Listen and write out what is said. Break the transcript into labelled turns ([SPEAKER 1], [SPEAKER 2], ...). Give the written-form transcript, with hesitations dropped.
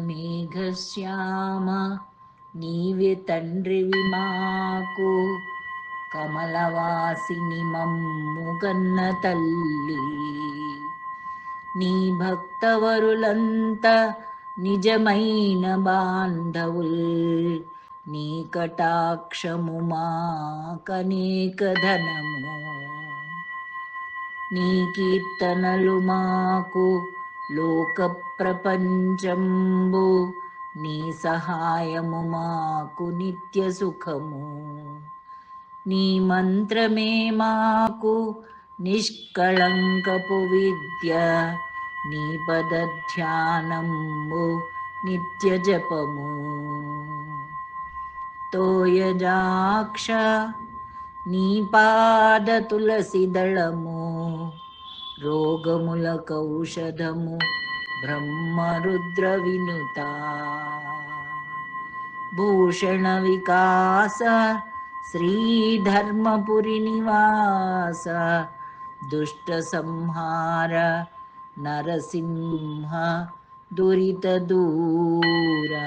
[SPEAKER 1] మేఘశ్యామ నీవే తండ్రివి మాకు, కమలవాసిని మమ్ముగన్న తల్లి. నీ భక్తవరులంత నిజమైన బాంధవుల్, నీ కటాక్షము మాకనేక ధనము. నీ కీర్తనలు మాకు లోక ప్రపంచంబు, నీ సహాయము మాకు నిత్య సుఖము. నీ మంత్రమే మాకు నిష్కళంకపు విద్య, నీ పద ధ్యానంబు నిత్య జపము. తోయజాక్ష నీ పాద తులసి దళము, రోగముల కౌషధము బ్రహ్మరుద్ర వినుత. భూషణ వికాస శ్రీధర్మపురి నివాస, దుష్ట సంహార నరసింహ దురిత దూరా.